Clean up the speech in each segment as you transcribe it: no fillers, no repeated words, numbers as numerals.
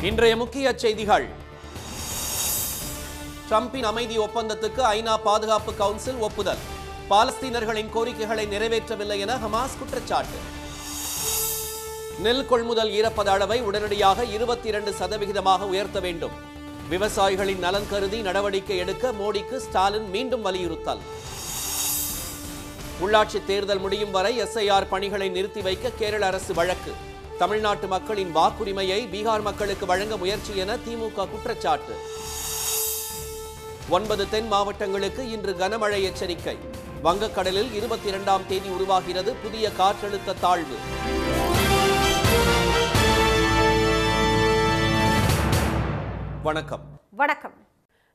இன்றைய முக்கிய செய்திகள். ட்ரம்பின் அமைதி ஒப்பந்தத்துக்கு ஐநா பாதுகாப்பு கவுன்சில் ஒப்புதல். பாலஸ்தீனர்களின் கோரிக்கைகளை நிறைவேற்றவில்லை என ஹமாஸ் குற்றச்சாட்டு. நெல் கொள்முதல் ஈரப்பத அளவை உடனடியாக 22% உயர்த்த வேண்டும். விவசாயிகளின் நலன் கருதி நடவடிக்கை எடுக்க மோடிக்கு ஸ்டாலின் மீண்டும் வலியுறுத்தல். உள்ளாட்சி தேர்தல் முடியும் வரை எஸ்ஐஆர் பணிகளை நிறுத்தி வைக்க கேரள அரசு வழக்கு. தமிழ்நாட்டு மக்களின் வாக்குரிமையை பீகார் மக்களுக்கு வழங்க முயற்சி என திமுக குற்றச்சாட்டு. 9 தென் மாவட்டங்களுக்கு இன்று கனமழை எச்சரிக்கை. வங்கக்கடலில் 22ஆம் தேதி உருவாகிறது புதிய காற்றழுத்த தாழ்வு. வணக்கம்.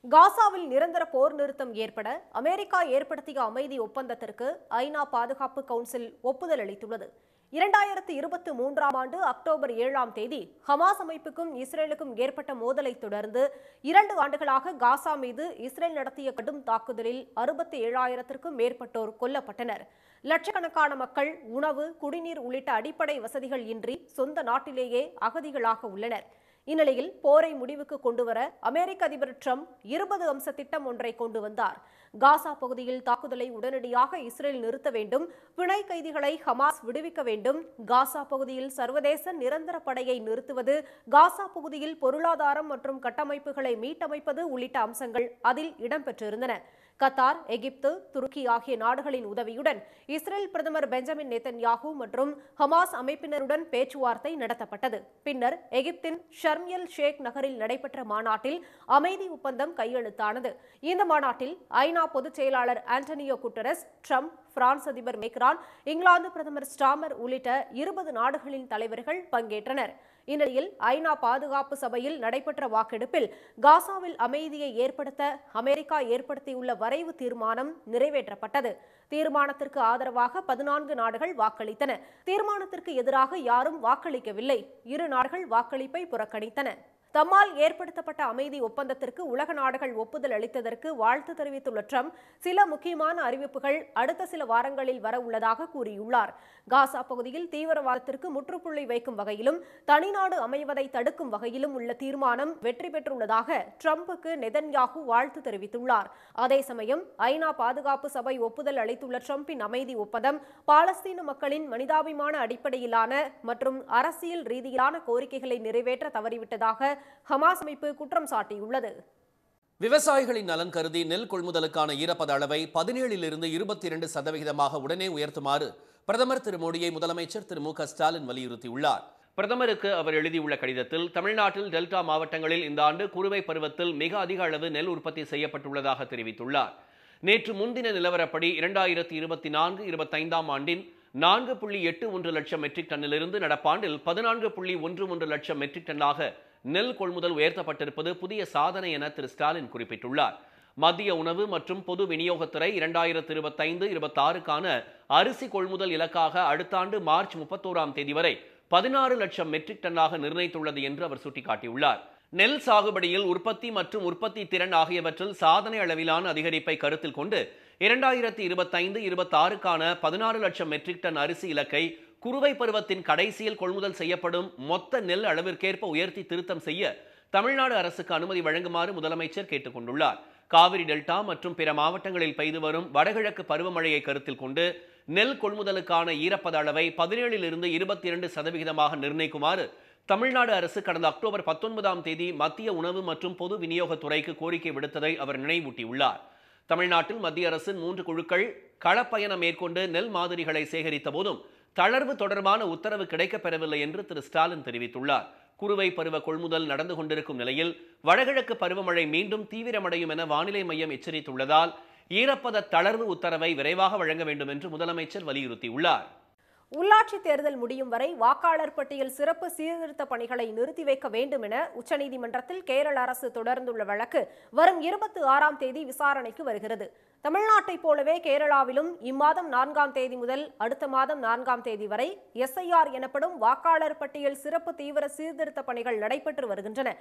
காசாவில் நிரந்தர போர் நிறுத்தம் ஏற்பட அமெரிக்கா ஏற்படுத்திய அமைதி ஒப்பந்தத்திற்கு ஐநா பாதுகாப்பு கவுன்சில் ஒப்புதல் அளித்துள்ளது. 2023ஆம் ஆண்டு அக்டோபர் 7ஆம் தேதி ஹமாஸ் அமைப்புக்கும் இஸ்ரேலுக்கும் ஏற்பட்ட மோதலை தொடர்ந்து 2 ஆண்டுகளாக காசா மீது இஸ்ரேல் நடத்திய கடும் தாக்குதலில் 67,000க்கும் மேற்பட்டோர் கொல்லப்பட்டனர். லட்சக்கணக்கான மக்கள் உணவு, குடிநீர் உள்ளிட்ட அடிப்படை வசதிகள் இன்றி சொந்த நாட்டிலேயே அகதிகளாக உள்ளனர். இந்நிலையில் போரை முடிவுக்கு கொண்டுவர அமெரிக்க அதிபர் ட்ரம்ப் 20 அம்ச திட்டம் ஒன்றை கொண்டு வந்தார். காசா பகுதியில் தாக்குதலை உடனடியாக இஸ்ரேல் நிறுத்த வேண்டும், பிணை கைதிகளை ஹமாஸ் விடுவிக்க வேண்டும், காசா பகுதியில் சர்வதேச நிரந்தர படையை நிறுத்துவது, காசா பகுதியில் பொருளாதாரம் மற்றும் கட்டமைப்புகளை மீட்டமைப்பது உள்ளிட்ட அம்சங்கள் அதில் இடம்பெற்றிருந்தன. கத்தார், எகிப்து, துருக்கி ஆகிய நாடுகளின் உதவியுடன் இஸ்ரேல் பிரதமர் பெஞ்சமின் நேதன்யாகு மற்றும் ஹமாஸ் அமைப்பினருடன் பேச்சுவார்த்தை நடத்தப்பட்டது. பின்னர் எகிப்தின் ஷர்ம் எல் ஷேக் நகரில் நடைபெற்ற மாநாட்டில் அமைதி ஒப்பந்தம் கையெழுத்தானது. இந்த மாநாட்டில் ஐநா பொதுச் செயலாளர் ஆண்டனியோ குட்டரஸ், ட்ரம்ப், பிரான்ஸ் அதிபர் மேக்ரான், இங்கிலாந்து பிரதமர் ஸ்டாமர் உள்ளிட்ட 20 நாடுகளின் தலைவர்கள் பங்கேற்றனர். இந்நிலையில் ஐநா பாதுகாப்பு சபையில் நடைபெற்ற வாக்கெடுப்பில் காசாவில் அமைதியை ஏற்படுத்த அமெரிக்கா ஏற்படுத்தியுள்ள வரைவு தீர்மானம் நிறைவேற்றப்பட்டது. தீர்மானத்திற்கு ஆதரவாக 14 நாடுகள் வாக்களித்தன. தீர்மானத்திற்கு எதிராக யாரும் வாக்களிக்கவில்லை. 2 நாடுகள் வாக்களிப்பை புறக்கணித்தன. தம்மால் ஏற்படுத்தப்பட்ட அமைதி ஒப்பந்தத்திற்கு உலக நாடுகள் ஒப்புதல் அளித்ததற்கு வாழ்த்து தெரிவித்துள்ள ட்ரம்ப் சில முக்கியமான அறிவிப்புகள் அடுத்த சில வாரங்களில் வர உள்ளதாக கூறியுள்ளார். காசா பகுதியில் தீவிரவாதத்திற்கு முற்றுப்புள்ளி வைக்கும் வகையிலும் தனிநாடு அமைவதை தடுக்கும் வகையிலும் உள்ள தீர்மானம் வெற்றி பெற்றுள்ளதாக ட்ரம்புக்கு நெதன்யாகு வாழ்த்து தெரிவித்துள்ளார். அதே சமயம் ஐநா பாதுகாப்பு சபை ஒப்புதல் அளித்துள்ள ட்ரம்பின் அமைதி ஒப்பந்தம் பாலஸ்தீன மக்களின் மனிதாபிமான அடிப்படையிலான மற்றும் அரசியல் ரீதியிலான கோரிக்கைகளை நிறைவேற்ற தவறிவிட்டதாக ஹமாஸ் அமைப்பு குற்றம் சாட்டியுள்ளது. விவசாயிகளின் நலன் கருதி நெல் கொள்முதலுக்கான ஈரப்பத அளவை 17% 22% உடனே உயர்த்துமாறு பிரதமர் திரு மோடியை முதலமைச்சர் திரு மு க ஸ்டாலின் வலியுறுத்தியுள்ளார். பிரதமருக்கு அவர் எழுதியுள்ள கடிதத்தில் தமிழ்நாட்டில் டெல்டா மாவட்டங்களில் இந்த ஆண்டு குறுவை பருவத்தில் மிக அதிக அளவு நெல் உற்பத்தி செய்யப்பட்டுள்ளதாக தெரிவித்துள்ளார். நேற்று முன்தின நிலவரப்படி 2024-25ஆம் ஆண்டின் 4.81 லட்சம் மெட்ரிக் டன்னிலிருந்து நடப்பாண்டில் 14.11 லட்சம் மெட்ரிக் டன்னாக நெல் கொள்முதல் உயர்த்தப்பட்டிருப்பது புதிய சாதனை என திரு ஸ்டாலின் குறிப்பிட்டுள்ளார். மத்திய உணவு மற்றும் பொது விநியோகத்துறை 2025-26க்கான அரிசி கொள்முதல் இலக்காக அடுத்த ஆண்டு மார்ச் 31ஆம் தேதி வரை 16 லட்சம் மெட்ரிக் டன்னாக நிர்ணயித்துள்ளது என்று அவர் சுட்டிக்காட்டியுள்ளார். நெல் சாகுபடியில் உற்பத்தி மற்றும் உற்பத்தி திறன் ஆகியவற்றில் சாதனை அளவிலான அதிகரிப்பை கருத்தில் கொண்டு 2025-26க்கான 16 லட்சம் மெட்ரிக் டன் அரிசி இலக்கை குறுவை பருவத்தின் கடைசியில் கொள்முதல் செய்யப்படும் மொத்த நெல் அளவிற்கேற்ப உயர்த்தி திருத்தம் செய்ய தமிழ்நாடு அரசுக்கு அனுமதி வழங்குமாறு முதலமைச்சர் கேட்டுக் கொண்டுள்ளார். காவிரி டெல்டா மற்றும் பிற மாவட்டங்களில் பெய்து வரும் வடகிழக்கு பருவமழையை கருத்தில் கொண்டு நெல் கொள்முதலுக்கான ஈரப்பத அளவை 17% நிர்ணயிக்குமாறு தமிழ்நாடு அரசு கடந்த அக்டோபர் 19ஆம் தேதி மத்திய உணவு மற்றும் பொது விநியோகத்துறைக்கு கோரிக்கை விடுத்ததை அவர் நினைவூட்டியுள்ளார். தமிழ்நாட்டில் மத்திய அரசின் 3 குழுக்கள் களப்பயணம் மேற்கொண்டு நெல் மாதிரிகளை சேகரித்த போதும் தளர்வு தொடர்பான உத்தரவு கிடைக்கப்பெறவில்லை என்று திரு ஸ்டாலின் தெரிவித்துள்ளார். குறுவை பருவ கொள்முதல் நடந்து கொண்டிருக்கும் நிலையில் வடகிழக்கு பருவமழை மீண்டும் தீவிரமடையும் என வானிலை மையம் எச்சரித்துள்ளதால் ஈரப்பத தளர்வு உத்தரவை விரைவாக வழங்க வேண்டும் என்று முதலமைச்சர் வலியுறுத்தியுள்ளார். உள்ளாட்சி தேர்தல் முடியும் வரை வாக்காளர் பட்டியல் சிறப்பு சீர்திருத்த பணிகளை நிறுத்தி வைக்க வேண்டும் என உச்சநீதிமன்றத்தில் கேரள அரசு தொடர்ந்துள்ள வழக்கு வரும் 26ஆம் தேதி விசாரணைக்கு வருகிறது. தமிழ்நாட்டைப் போலவே கேரளாவிலும் இம்மாதம் 4ஆம் தேதி முதல் அடுத்த மாதம் 4ஆம் தேதி வரை எஸ்ஐஆர் எனப்படும் வாக்காளர் பட்டியல் சிறப்பு தீவிர சீர்திருத்த பணிகள் நடைபெற்று வருகின்றன.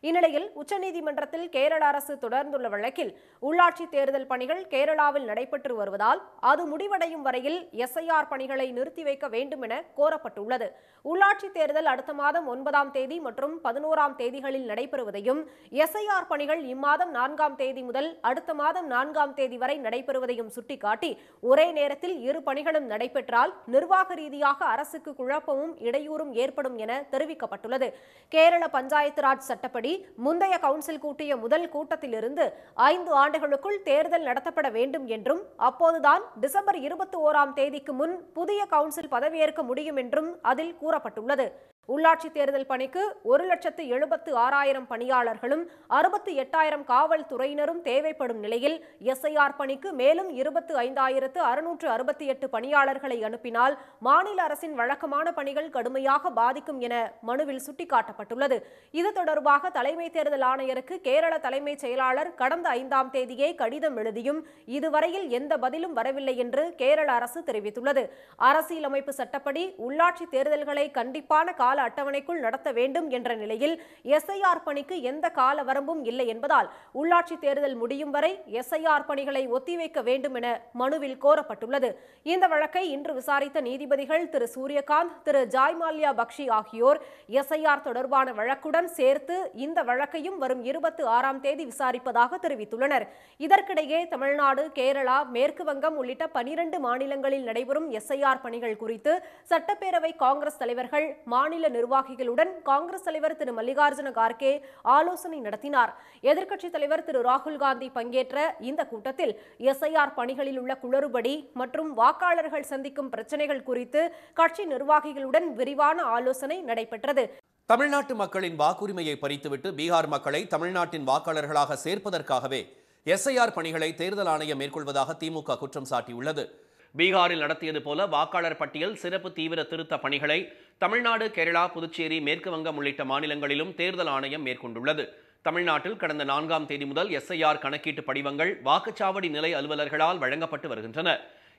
இந்நிலையில் உச்சநீதிமன்றத்தில் கேரள அரசு தொடர்ந்துள்ள வழக்கில் உள்ளாட்சி தேர்தல் பணிகள் கேரளாவில் நடைபெற்று வருவதால் அது முடிவடையும் வரையில் எஸ்ஐஆர் பணிகளை நிறுத்தி வைக்க வேண்டும் என கோரப்பட்டுள்ளது. உள்ளாட்சி தேர்தல் அடுத்த மாதம் 9ஆம் தேதி மற்றும் 11ஆம் தேதிகளில் நடைபெறுவதையும் எஸ்ஐஆர் பணிகள் இம்மாதம் 4ஆம் தேதி முதல் அடுத்த மாதம் 4ஆம் தேதி வரை நடைபெறுவதையும் சுட்டிக்காட்டி ஒரே நேரத்தில் இரு பணிகளும் நடைபெற்றால் நிர்வாக ரீதியாக அரசுக்கு குழப்பமும் இடையூறும் ஏற்படும் என தெரிவிக்கப்பட்டுள்ளது. கேரள பஞ்சாயத்து ராஜ் சட்டப்படி முந்தைய கவுன்சில் கூட்டிய முதல் கூட்டத்திலிருந்து 5 ஆண்டுகளுக்குள் தேர்தல் நடத்தப்பட வேண்டும் என்றும் அப்போதுதான் டிசம்பர் 21ஆம் தேதிக்கு முன் புதிய கவுன்சில் பதவியேற்க முடியும் என்றும் அதில் கூறப்பட்டுள்ளது. உள்ளாட்சி தேர்தல் பணிக்கு 1,76,000 பணியாளர்களும் 68,000 காவல்துறையினரும் தேவைப்படும் நிலையில் எஸ்ஐஆர் பணிக்கு மேலும் 25,668 பணியாளர்களை அனுப்பினால் மாநில அரசின் வழக்கமான பணிகள் கடுமையாக பாதிக்கும் என மனுவில் சுட்டிக்காட்டப்பட்டுள்ளது. இது தொடர்பாக தலைமை தேர்தல் ஆணையருக்கு கேரள தலைமைச் செயலாளர் கடந்த 5ஆம் தேதியே கடிதம் எழுதியும் இதுவரையில் எந்த பதிலும் வரவில்லை என்று கேரள அரசு தெரிவித்துள்ளது. அரசியலமைப்பு சட்டப்படி உள்ளாட்சி தேர்தல்களை கண்டிப்பான கால அட்டவணைக்குள் நடத்த வேண்டும் என்ற நிலையில் எஸ்ஐஆர் பணிக்கு எந்த கால வரம்பும் இல்லை என்பதால் உள்ளாட்சி தேர்தல் முடியும் வரை எஸ்ஐஆர் பணிகளை ஒத்திவைக்க வேண்டும் என மனுவில் கோரப்பட்டுள்ளது. இந்த வழக்கை இன்று விசாரித்த நீதிபதிகள் திரு சூரியகாந்த், திரு ஜாய்மால்யா பக்ஷி ஆகியோர் எஸ்ஐஆர் தொடர்பான வழக்குடன் சேர்த்து இந்த வழக்கையும் வரும் 26ஆம் தேதி விசாரிப்பதாக தெரிவித்துள்ளனர். இதற்கிடையே தமிழ்நாடு, கேரளா, மேற்கு வங்கம் உள்ளிட்ட 12 மாநிலங்களில் நடைபெறும் எஸ்ஐஆர் பணிகள் குறித்து சட்டப்பேரவை காங்கிரஸ் தலைவர்கள், மாநில நிர்வாகிகளுடன் காங்கிரஸ் தலைவர் திரு மல்லிகார்ஜுன கார்கே ஆலோசனை நடத்தினார். எதிர்க்கட்சித் தலைவர் திரு ராகுல் காந்தி பங்கேற்ற இந்த கூட்டத்தில் எஸ்ஐஆர் பணிகளில் உள்ள குளறுபடி மற்றும் வாக்காளர்கள் சந்திக்கும் பிரச்சனைகள் குறித்து கட்சி நிர்வாகிகளுடன் விரிவான ஆலோசனை நடைபெற்றது. தமிழ்நாட்டு மக்களின் வாக்குரிமையை பறித்துவிட்டு பீகார் மக்களை தமிழ்நாட்டின் வாக்காளர்களாக சேர்ப்பதற்காகவே எஸ்ஐஆர் பணிகளை தேர்தல் ஆணையம் மேற்கொள்வதாக திமுக குற்றம் சாட்டியுள்ளது. பீகாரில் நடத்தியது போல வாக்காளர் பட்டியல் சிறப்பு தீவிர திருத்த பணிகளை தமிழ்நாடு, கேரளா, புதுச்சேரி, மேற்கு வங்கம் உள்ளிட்ட மாநிலங்களிலும் தேர்தல் ஆணையம் மேற்கொண்டுள்ளது. தமிழ்நாட்டில் கடந்த 4ஆம் தேதி முதல் எஸ்ஐஆர் கணக்கீட்டு படிவங்கள் வாக்குச்சாவடி நிலை அலுவலர்களால் வழங்கப்பட்டு வருகின்றன.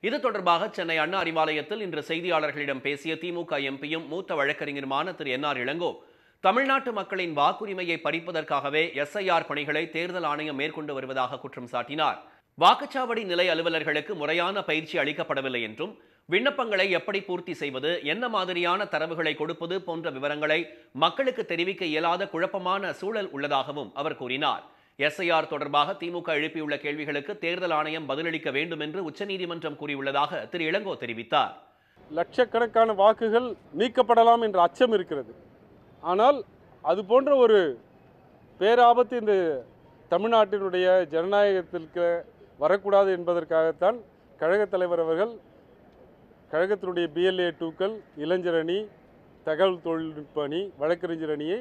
இது தொடர்பாக சென்னை அண்ணா அறிவாலயத்தில் இன்று செய்தியாளர்களிடம் பேசிய திமுக எம்பியும் மூத்த வழக்கறிஞருமான திரு என்.ஆர். இளங்கோ, தமிழ்நாட்டு மக்களின் வாக்குரிமையை பறிப்பதற்காகவே எஸ்ஐஆர் பணிகளை தேர்தல் ஆணையம் மேற்கொண்டு வருவதாக குற்றம் சாட்டினார். வாக்குச்சாவடி நிலை அலுவலர்களுக்கு முறையான பயிற்சி அளிக்கப்படவில்லை என்றும், விண்ணப்பங்களை எப்படி பூர்த்தி செய்வது, என்ன மாதிரியான தரவுகளை கொடுப்பது போன்ற விவரங்களை மக்களுக்கு தெரிவிக்க இயலாத குழப்பமான சூழல் உள்ளதாகவும் அவர் கூறினார். எஸ்ஐஆர் தொடர்பாக திமுக எழுப்பியுள்ள கேள்விகளுக்கு தேர்தல் ஆணையம் பதிலளிக்க வேண்டும் என்று உச்சநீதிமன்றம் கூறியுள்ளதாக திரு இளங்கோ தெரிவித்தார். லட்சக்கணக்கான வாக்குகள் நீக்கப்படலாம் என்ற அச்சம் இருக்கிறது. ஆனால் அது போன்ற ஒரு பேராபத்து இந்த தமிழ்நாட்டினுடைய ஜனநாயகத்திற்கு வரக்கூடாது என்பதற்காகத்தான் கழகத் தலைவர் அவர்கள் கழகத்தினுடைய BLA 2க்கள், இளைஞர் அணி, தகவல் தொழில்நுட்ப அணி, வழக்கறிஞர் அணியை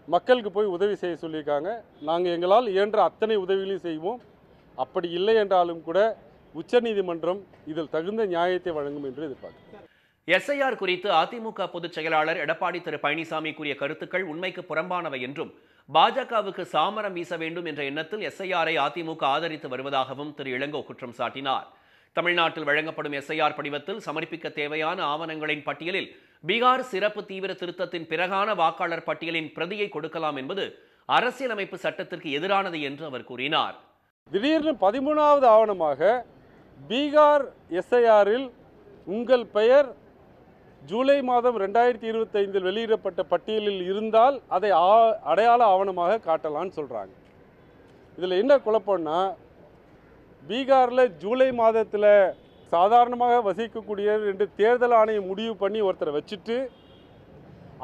மக்களுக்கு போய் உதவி செய்ய சொல்லியிருக்காங்க. நாங்கள் எங்களால் இயன்ற அத்தனை உதவிகளையும் செய்வோம். அப்படி இல்லை என்றாலும் கூட உச்சநீதிமன்றம் இதில் தகுந்த நியாயத்தை வழங்கும் என்று எதிர்பார்க்கிறோம். எஸ்ஐஆர் குறித்து அதிமுக பொதுச் செயலாளர் எடப்பாடி திரு பழனிசாமி கூறிய கருத்துக்கள் உண்மைக்கு புறம்பானவை என்றும், பாஜகவுக்கு சாமரம் வீச வேண்டும் என்ற எண்ணத்தில் எஸ்ஐஆரை அதிமுக ஆதரித்து வருவதாகவும் திரு இளங்கோ குற்றம் சாட்டினார். தமிழ்நாட்டில் வழங்கப்படும் எஸ்ஐஆர் படிவத்தில் சமர்ப்பிக்க தேவையான ஆவணங்களின் பட்டியலில் பீகார் சிறப்பு தீவிர திருத்தத்தின் பிறகான வாக்காளர் பட்டியலின் பிரதியை கொடுக்கலாம் என்பது அரசியலமைப்பு சட்டத்திற்கு எதிரானது என்று அவர் கூறினார். திடீர்னு 13வது ஆவணமாக பீகார் எஸ்ஐஆரில் உங்கள் பெயர் ஜூலை மாதம் 2025 வெளியிடப்பட்ட பட்டியலில் இருந்தால் அதை அடையாள ஆவணமாக காட்டலான்னு சொல்கிறாங்க. இதில் என்ன குழப்பம்னா, பீகாரில் ஜூலை மாதத்தில் சாதாரணமாக வசிக்கக்கூடிய என்று தேர்தல் ஆணையம் முடிவு பண்ணி ஒருத்தரை வச்சுட்டு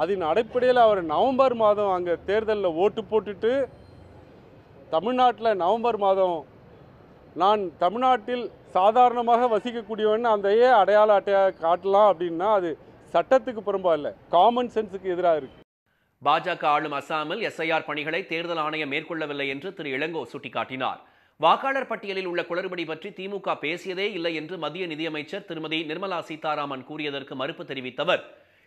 அதன் அடிப்படையில் அவர் நவம்பர் மாதம் அங்கே தேர்தலில் ஓட்டு போட்டுட்டு தமிழ்நாட்டில் நவம்பர் மாதம் நான் தமிழ்நாட்டில் சாதாரணமாக வசிக்கக்கூடியவன் அந்த அடையாள அட்டையாக காட்டலாம் அப்படின்னா அது சட்டத்துக்கு புறம்பா இல்லை, காமன் சென்ஸுக்கு எதிராக இருக்கு. பாஜக ஆளும் அசாமில் எஸ்ஐஆர் பணிகளை தேர்தல் ஆணையம் மேற்கொள்ளவில்லை என்று திரு இளங்கோ சுட்டிக்காட்டினார். வாக்காளர் பட்டியலில் உள்ள குளறுபடி பற்றி திமுக பேசியதே இல்லை என்று மத்திய நிதியமைச்சர் திருமதி நிர்மலா சீதாராமன் கூறியதற்கு மறுப்பு தெரிவித்தவர்,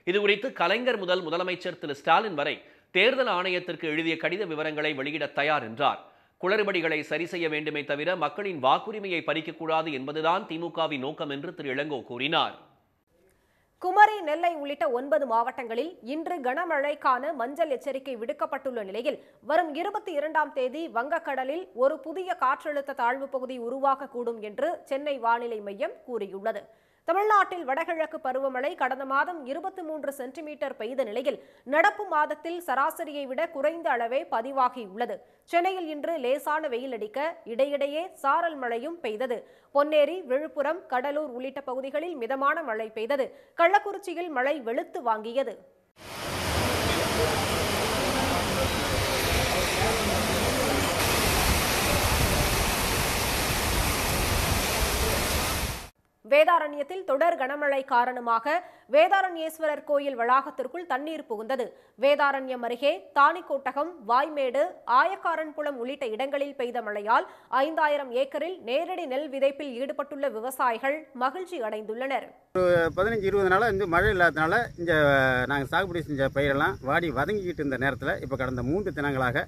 இதுகுறித்து கலைஞர் முதல் முதலமைச்சர் திரு ஸ்டாலின் வரை தேர்தல் ஆணையத்திற்கு எழுதிய கடித விவரங்களை வெளியிட தயார் என்றார். குளறுபடிகளை சரி செய்ய வேண்டுமே தவிர மக்களின் வாக்குரிமையை பறிக்கக்கூடாது என்பதுதான் திமுகவின் நோக்கம் என்று திரு இளங்கோ கூறினார். குமரி, நெல்லை உள்ளிட்ட 9 மாவட்டங்களில் இன்று கனமழைக்கான மஞ்சள் எச்சரிக்கை விடுக்கப்பட்டுள்ள நிலையில் வரும் 22ஆம் தேதி வங்கக்கடலில் ஒரு புதிய காற்றழுத்த தாழ்வு பகுதி உருவாகக்கூடும் என்று சென்னை வானிலை மையம் கூறியுள்ளது. தமிழ்நாட்டில் வடகிழக்கு பருவமழை கடந்த மாதம் 23 சென்டிமீட்டர் பெய்த நிலையில் நடப்பு மாதத்தில் சராசரியை விட குறைந்த அளவே பதிவாகியுள்ளது. சென்னையில் இன்று லேசான வெயில் அடிக்க இடையிடையே சாரல் மழையும் பெய்தது. பொன்னேரி, விழுப்புரம், கடலூர் உள்ளிட்ட பகுதிகளில் மிதமான மழை பெய்தது. கள்ளக்குறிச்சியில் மழை வெளுத்து வாங்கியது. வேதாரண்யத்தில் தொடர் கனமழை காரணமாக வேதாரண்யேஸ்வரர் கோயில் வளாகத்திற்குள் தண்ணீர் புகுந்தது. வேதாரண்யம் அருகே தாணிக்கோட்டகம், வாய்மேடு, ஆயக்காரன்புலம் உள்ளிட்ட இடங்களில் பெய்த மழையால் 5000 ஏக்கரில் நேரடி நெல் விதைப்பில் ஈடுபட்டுள்ள விவசாயிகள் மகிழ்ச்சி அடைந்துள்ளனர். 15-20 நாளாக இந்த மழை இல்லாதனால இந்த நாங்கள் சாகுபடி செஞ்ச பயிரெல்லாம் வாடி வதங்கிக்கிட்டு இருந்த நேரத்தில் இப்போ கடந்த 3 தினங்களாக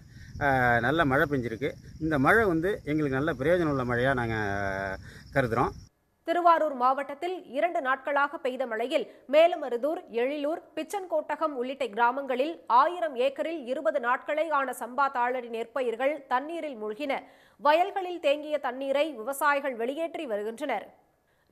நல்ல மழை பெஞ்சிருக்கு. இந்த மழை எங்களுக்கு நல்ல பிரயோஜனம் உள்ள மழையாக நாங்கள் கருதுகிறோம். திருவாரூர் மாவட்டத்தில் 2 நாட்களாக பெய்த மழையில் மேலமருதூர், எழிலூர், பிச்சன்கோட்டகம் உள்ளிட்ட கிராமங்களில் 1000 ஏக்கரில் 20 நாட்களே ஆன சம்பா தாளடி நெற்பயிர்கள் தண்ணீரில் மூழ்கின. வயல்களில் தேங்கிய தண்ணீரை விவசாயிகள் வெளியேற்றி வருகின்றனர்.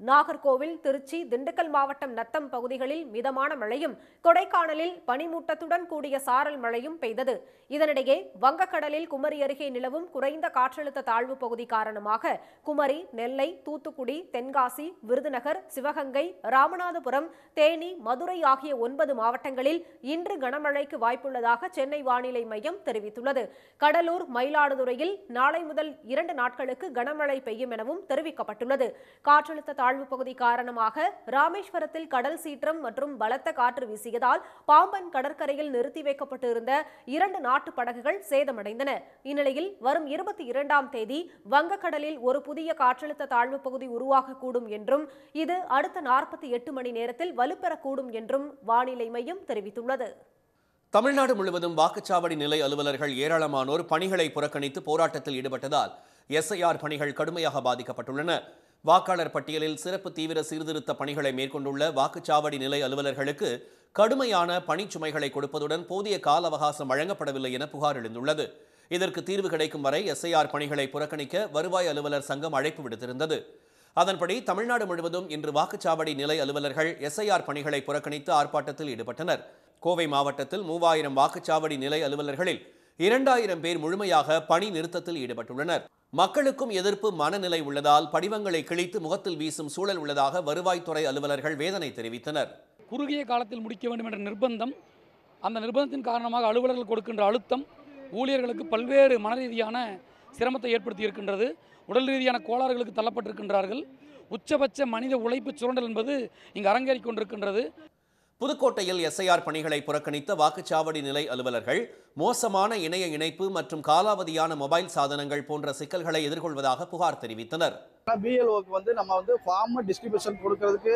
நாகர்கோவில், திருச்சி, திண்டுக்கல் மாவட்டம் நத்தம் பகுதிகளில் மிதமான மழையும், கொடைக்கானலில் பனிமூட்டத்துடன் கூடிய சாரல் மழையும் பெய்தது. இதனிடையே வங்கக்கடலில் குமரி அருகே நிலவும் குறைந்த காற்றழுத்த தாழ்வு பகுதி காரணமாக குமரி, நெல்லை, தூத்துக்குடி, தென்காசி, விருதுநகர், சிவகங்கை, ராமநாதபுரம், தேனி, மதுரை ஆகிய 9 மாவட்டங்களில் இன்று கனமழைக்கு வாய்ப்புள்ளதாக சென்னை வானிலை மையம் தெரிவித்துள்ளது. கடலூர், மயிலாடுதுறையில் நாளை முதல் 2 நாட்களுக்கு கனமழை பெய்யும் எனவும் தெரிவிக்கப்பட்டுள்ளது. காற்றழுத்த தாழ்வு பகுதி காரணமாக ராமேஸ்வரத்தில் கடல் சீற்றம் மற்றும் பலத்த காற்று வீசியதால் பாம்பன் கடற்கரையில் நிறுத்தி வைக்கப்பட்டிருந்த 2 நாட்டு படகுகள் சேதமடைந்தன. இந்நிலையில் வரும் 22ஆம் தேதி வங்கக்கடலில் ஒரு புதிய காற்றழுத்த தாழ்வு பகுதி உருவாகக்கூடும் என்றும் இது அடுத்த 48 மணி நேரத்தில் வலுப்பெறக்கூடும் என்றும் வானிலை மையம் தெரிவித்துள்ளது. தமிழ்நாடு முழுவதும் வாக்குச்சாவடி நிலை அலுவலர்கள் ஏராளமானோர் பணிகளை புறக்கணித்து போராட்டத்தில் ஈடுபட்டதால் SIR பணிகள் கடுமையாக பாதிக்கப்பட்டுள்ளன. வாக்காளர் பட்டியலில் சிறப்பு தீவிர சீர்திருத்த பணிகளை மேற்கொண்டுள்ள வாக்குச்சாவடி நிலை அலுவலர்களுக்கு கடுமையான பணிச்சுமைகளை கொடுப்பதுடன் போதிய கால அவகாசம் வழங்கப்படவில்லை என புகார் எழுந்துள்ளது. இதற்கு தீர்வு கிடைக்கும் வரை SIR பணிகளை புறக்கணிக்க வருவாய் அலுவலர் சங்கம் அழைப்பு விடுத்திருந்தது. அதன்படி தமிழ்நாடு முழுவதும் இன்று வாக்குச்சாவடி நிலை அலுவலர்கள் SIR பணிகளை புறக்கணித்து ஆர்ப்பாட்டத்தில் ஈடுபட்டனர். கோவை மாவட்டத்தில் 3000 வாக்குச்சாவடி நிலை அலுவலர்களில் 2000 பேர் முழுமையாக பணி நிறுத்தத்தில் ஈடுபட்டுள்ளனர். மக்களுக்கும் எதிர்ப்பு மனநிலை உள்ளதால் படிவங்களை கிழித்து முகத்தில் வீசும் சூழல் உள்ளதாக வருவாய்த்துறை அலுவலர்கள் வேதனை தெரிவித்தனர். குறுகிய காலத்தில் முடிக்க வேண்டும் என்ற நிர்பந்தம், அந்த நிர்பந்தத்தின் காரணமாக அலுவலர்கள் கொடுக்கின்ற அழுத்தம் ஊழியர்களுக்கு பல்வேறு மனரீதியான சிரமத்தை ஏற்படுத்தி இருக்கின்றது. உடல் ரீதியான கோளாறுகளுக்கு தள்ளப்பட்டிருக்கின்றார்கள். உச்சபட்ச மனித உழைப்பு சுரண்டல் என்பது இங்கு அரங்கேறிக் கொண்டிருக்கின்றது. புதுக்கோட்டையில் SIR பணிகளை புறக்கணித்த வாக்குச்சாவடி நிலை அலுவலர்கள் மோசமான இணைய இணைப்பு மற்றும் காலாவதியான மொபைல் சாதனங்கள் போன்ற சிக்கல்களை எதிர்கொள்வதாக புகார் தெரிவித்தனர். BLOக்கு நம்ம ஃபார்ம் டிஸ்ட்ரிபியூஷன் கொடுக்கறதுக்கு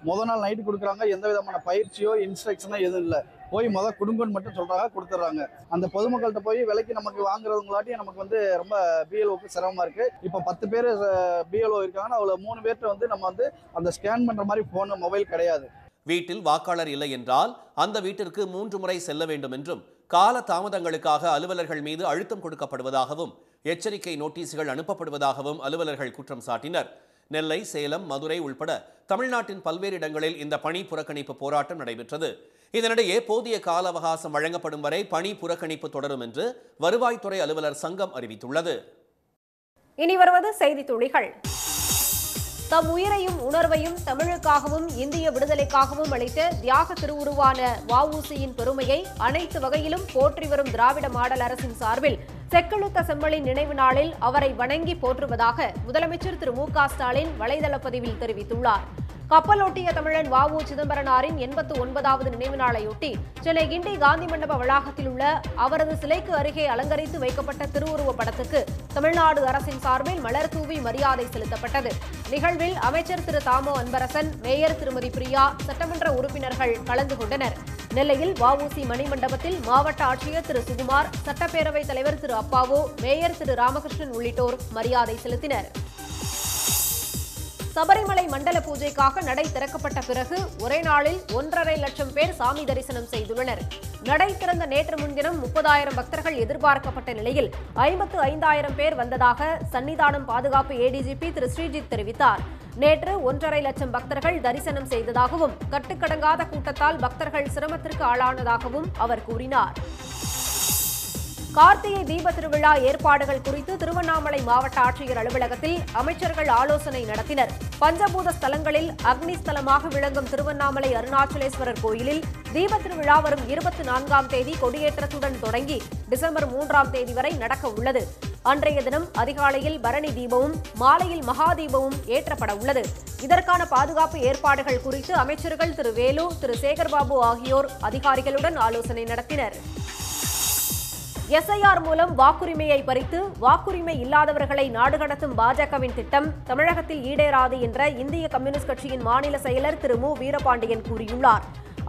முதல் நாள் நைட்டு கொடுக்குறாங்க. எந்த விதமான பயிற்சியோ இன்ஸ்ட்ரக்ஷனோ எதுவும் இல்லை. போய் குடும்பம் மட்டும் சொல்றாங்க, கொடுத்துட்றாங்க. அந்த பொதுமக்கள்கிட்ட போய் விலைக்கு நமக்கு வாங்குறவங்களாட்டி நமக்கு ரொம்ப BLOக்கு சிரமமா இருக்கு. இப்போ 10 பேர் BLO இருக்காங்கன்னா அவ்வளோ 3 பேர்கிட்ட நம்ம அந்த ஸ்கேன் பண்ற மாதிரி போன் மொபைல் கிடையாது. வீட்டில் வாக்காளர் இல்லை என்றால் அந்த வீட்டிற்கு 3 முறை செல்ல வேண்டும் என்றும் கால தாமதங்களுக்காக அலுவலர்கள் மீது அழுத்தம் கொடுக்கப்படுவதாகவும் எச்சரிக்கை நோட்டீஸ்கள் அனுப்பப்படுவதாகவும் அலுவலர்கள் குற்றம் சாட்டினர். நெல்லை, சேலம், மதுரை உள்பட தமிழ்நாட்டின் பல்வேறு இடங்களில் இந்த பணி புறக்கணிப்பு போராட்டம் நடைபெற்றது. இதனிடையே போதிய கால அவகாசம் வழங்கப்படும் வரை பணி புறக்கணிப்பு தொடரும் என்று வருவாய்த்துறை அலுவலர் சங்கம் அறிவித்துள்ளது. இனி வருவது செய்தி துளிகள். தம் உயிரையும் உணர்வையும் தமிழுக்காகவும் இந்திய விடுதலைக்காகவும் அளித்த தியாக திருவுருவான வ.உ.சியின் பெருமையை அனைத்து வகையிலும் போற்றி வரும் திராவிட மாடல் அரசின் சார்பில் செக்கழுத்த செம்மலின் நினைவு நாளில் அவரை வணங்கி போற்றுவதாக முதலமைச்சர் திரு மு.க. ஸ்டாலின் வலைதள பதிவில் தெரிவித்துள்ளார். கப்பலோட்டிய தமிழன் வ.உ. சிதம்பரனாரின் 89வது நினைவு நாளையொட்டி சென்னை கிண்டி காந்தி மண்டப வளாகத்தில் உள்ள அவரது சிலைக்கு அருகே அலங்கரித்து வைக்கப்பட்ட திருவுருவ படத்துக்கு தமிழ்நாடு அரசின் சார்பில் மலர் தூவி மரியாதை செலுத்தப்பட்டது. நிகழ்வில் அமைச்சர் திரு தாமோ அன்பரசன், மேயர் திருமதி பிரியா, சட்டமன்ற உறுப்பினர்கள் கலந்து கொண்டனர். நெல்லையில் வ.உ.சி. மணிமண்டபத்தில் மாவட்ட ஆட்சியர் திரு சுகுமார், சட்டப்பேரவைத் தலைவர் திரு அப்பாவு, மேயர் திரு ராமகிருஷ்ணன் உள்ளிட்டோர் மரியாதை செலுத்தினர். சபரிமலை மண்டல பூஜைக்காக நடை திறக்கப்பட்ட பிறகு ஒரே நாளில் 1.5 லட்சம் பேர் சாமி தரிசனம் செய்துள்ளனர். நடை திறந்த நேற்று முன்தினம் 30,000 பக்தர்கள் எதிர்பார்க்கப்பட்ட நிலையில் 55,000 பேர் வந்ததாக சன்னிதானம் பாதுகாப்பு ஏடிஜிபி திரு ஸ்ரீஜித் தெரிவித்தார். நேற்று 1.5 லட்சம் பக்தர்கள் தரிசனம் செய்ததாகவும் கட்டுக்கடங்காத கூட்டத்தால் பக்தர்கள் சிரமத்திற்கு ஆளானதாகவும் அவர் கூறினார். கார்த்திகை தீப திருவிழா ஏற்பாடுகள் குறித்து திருவண்ணாமலை மாவட்ட ஆட்சியர் அலுவலகத்தில் அமைச்சர்கள் ஆலோசனை நடத்தினர். பஞ்சபூத ஸ்தலங்களில் அக்னி ஸ்தலமாக விளங்கும் திருவண்ணாமலை அருணாச்சலேஸ்வரர் கோயிலில் தீப திருவிழா வரும் 24ஆம் தேதி கொடியேற்றத்துடன் தொடங்கி டிசம்பர் 3ஆம் தேதி வரை நடக்க உள்ளது. அன்றைய தினம் அதிகாலையில் பரணி தீபமும் மாலையில் மகா தீபமும் ஏற்றப்பட உள்ளது. இதற்கான பாதுகாப்பு ஏற்பாடுகள் குறித்து அமைச்சர்கள் திரு வேலு, திரு சேகர்பாபு ஆகியோர் அதிகாரிகளுடன் ஆலோசனை நடத்தினர். எஸ்ஐஆர் மூலம் வாக்குரிமையை பறித்து வாக்குரிமை இல்லாதவர்களை நாடு கடத்தும் பாஜகவின் திட்டம் தமிழகத்தில் ஈடேறாது என்ற இந்திய கம்யூனிஸ்ட் கட்சியின் மாநில செயலர் திரு மு. வீரபாண்டியன் கூறியுள்ளார்.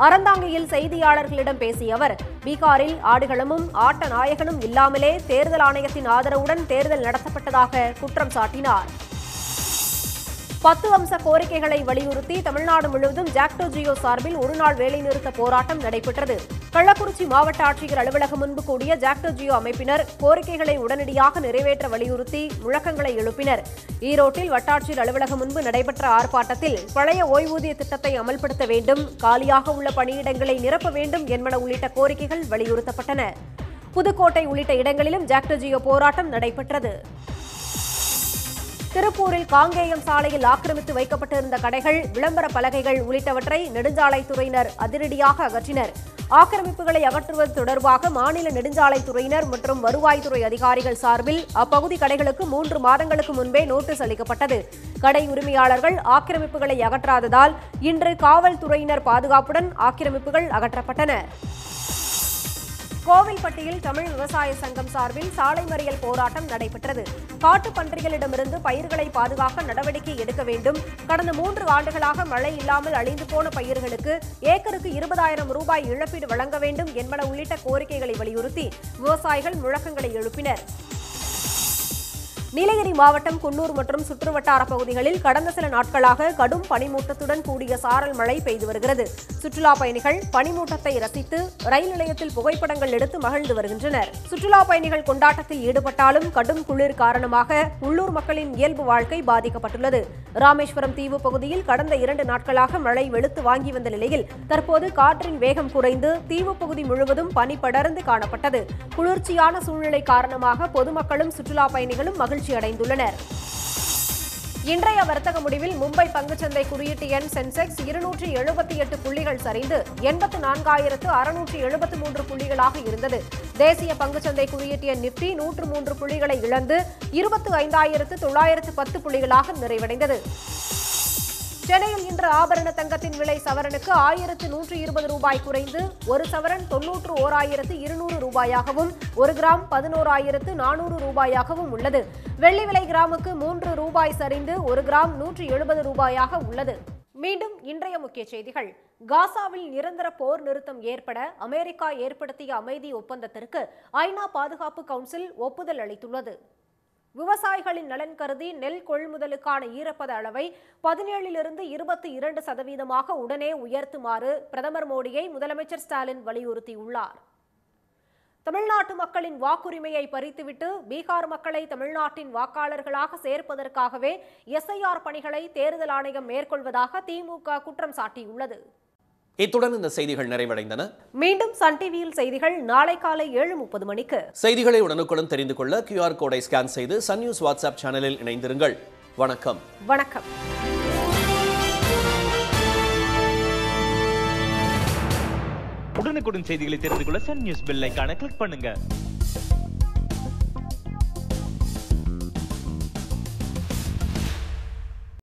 அறந்தாங்கியில் செய்தியாளர்களிடம் பேசிய அவர், பீகாரில் ஆடுகளமும் ஆட்ட நாயகனும் இல்லாமலே தேர்தல் ஆணையத்தின் ஆதரவுடன் தேர்தல் நடத்தப்பட்டதாக குற்றம் சாட்டினார். 10 அம்ச கோரிக்கைகளை வலியுறுத்தி தமிழ்நாடு முழுவதும் ஜாக்டோ ஜியோ சார்பில் ஒருநாள் வேலைநிறுத்த போராட்டம் நடைபெற்றது. கள்ளக்குறிச்சி மாவட்ட ஆட்சியர் அலுவலகம் முன்பு கூடிய ஜாக்டோ ஜியோ அமைப்பினர் கோரிக்கைகளை உடனடியாக நிறைவேற்ற வலியுறுத்தி முழக்கங்களை எழுப்பினர். ஈரோட்டில் வட்டாட்சியர் அலுவலகம் முன்பு நடைபெற்ற ஆர்ப்பாட்டத்தில் பழைய ஓய்வூதிய திட்டத்தை அமல்படுத்த வேண்டும், காலியாக உள்ள பணியிடங்களை நிரப்ப வேண்டும் என்பன உள்ளிட்ட கோரிக்கைகள் வலியுறுத்தப்பட்டன. புதுக்கோட்டை உள்ளிட்ட இடங்களிலும் ஜாக்டோ ஜியோ போராட்டம் நடைபெற்றது. திருப்பூரில் காங்கேயம் சாலையில் ஆக்கிரமித்து வைக்கப்பட்டிருந்த கடைகள், விளம்பர பலகைகள் உள்ளிட்டவற்றை நெடுஞ்சாலைத்துறையினர் அதிரடியாக அகற்றினர். ஆக்கிரமிப்புகளை அகற்றுவது தொடர்பாக மாநில நெடுஞ்சாலைத்துறையினர் மற்றும் வருவாய்த்துறை அதிகாரிகள் சார்பில் அப்பகுதி கடைகளுக்கு 3 மாதங்களுக்கு முன்பே நோட்டீஸ் அளிக்கப்பட்டது. கடை உரிமையாளர்கள் ஆக்கிரமிப்புகளை அகற்றாததால் இன்று காவல்துறையினர் பாதுகாப்புடன் ஆக்கிரமிப்புகள் அகற்றப்பட்டன. கோவில்பட்டியில் தமிழ் விவசாய சங்கம் சார்பில் சாலை மறியல் போராட்டம் நடைபெற்றது. காட்டுப் பன்றிகளிடமிருந்து பயிர்களை பாதுகாக்க நடவடிக்கை எடுக்க வேண்டும், கடந்த 3 ஆண்டுகளாக மழை இல்லாமல் அழிந்து போன பயிர்களுக்கு ஏக்கருக்கு 20,000 ரூபாய் இழப்பீடு வழங்க வேண்டும் என்பன உள்ளிட்ட கோரிக்கைகளை வலியுறுத்தி விவசாயிகள் முழக்கங்களை எழுப்பினர். நீலகிரி மாவட்டம் குன்னூர் மற்றும் சுற்றுவட்டார பகுதிகளில் கடந்த சில நாட்களாக கடும் பனிமூட்டத்துடன் கூடிய சாரல் மழை பெய்து வருகிறது. சுற்றுலா பயணிகள் பனிமூட்டத்தை ரசித்து ரயில் நிலையத்தில் புகைப்படங்கள் எடுத்து மகிழ்ந்து வருகின்றனர். சுற்றுலா பயணிகள் கொண்டாட்டத்தில் ஈடுபட்டாலும் கடும் குளிர் காரணமாக உள்ளூர் மக்களின் இயல்பு வாழ்க்கை பாதிக்கப்பட்டுள்ளது. ராமேஸ்வரம் தீவு பகுதியில் கடந்த 2 நாட்களாக மழை வெளுத்து வாங்கி வந்த நிலையில் தற்போது காற்றின் வேகம் குறைந்து தீவு பகுதி முழுவதும் பனி படர்ந்து காணப்பட்டது. குளிர்ச்சியான சூழ்நிலை காரணமாக பொதுமக்களும் சுற்றுலா பயணிகளும் மகிழ்ச்சி அடைந்துள்ளனர். இன்றைய வர்த்தக முடிவில் மும்பை பங்குச்சந்தை குறியீட்டு எண் சென்செக்ஸ் 278 புள்ளிகள் சரிந்து 84,673 புள்ளிகளாக இருந்தது. தேசிய பங்குச்சந்தை குறியீட்டு எண் நிப்டி 103 புள்ளிகளை இழந்து 25,910 புள்ளிகளாக நிறைவடைந்தது. சென்னையில் இன்று ஆபரண தங்கத்தின் விலை சவரனுக்கு 1,120 ரூபாய் குறைந்து 1 சவரன் 91,200 ரூபாயாகவும் 1 கிராம் 11,400 ரூபாயாகவும் உள்ளது. வெள்ளி விலை கிராமுக்கு 3 ரூபாய் சரிந்து 1 கிராம் 170 ரூபாயாக உள்ளது. மீண்டும் இன்றைய முக்கிய செய்திகள். காசாவில் நிரந்தர போர் நிறுத்தம் ஏற்பட அமெரிக்கா ஏற்படுத்திய அமைதி ஒப்பந்தத்திற்கு ஐநா பாதுகாப்பு கவுன்சில் ஒப்புதல் அளித்துள்ளது. விவசாயிகளின் நலன் கருதி நெல் கொள்முதலுக்கான ஈரப்பத அளவை 17லிருந்து 22% உடனே உயர்த்துமாறு பிரதமர் மோடியை முதலமைச்சர் ஸ்டாலின் வலியுறுத்தியுள்ளார். தமிழ்நாட்டு மக்களின் வாக்குரிமையை பறித்துவிட்டு பீகார் மக்களை தமிழ்நாட்டின் வாக்காளர்களாக சேர்ப்பதற்காகவே எஸ்ஐஆர் பணிகளை தேர்தல் ஆணையம் மேற்கொள்வதாக திமுக குற்றம் சாட்டியுள்ளது. இத்துடன் இந்த செய்திகள் நிறைவடைந்தன. மீண்டும் சன் டிவியில் செய்திகள் நாளை காலை 7:30 மணிக்கு. செய்திகளை உடனுக்குடன் தெரிந்து கொள்ள QR கோடை ஸ்கேன் செய்து சன் நியூஸ் வாட்ஸ்அப் சேனலில் இணைந்திருங்கள். வணக்கம். வணக்கம். உடனுக்குடன் செய்திகளை தெரிந்து கொள்ள சன் நியூஸ் பெல் ஐகானை கிளிக் பண்ணுங்க.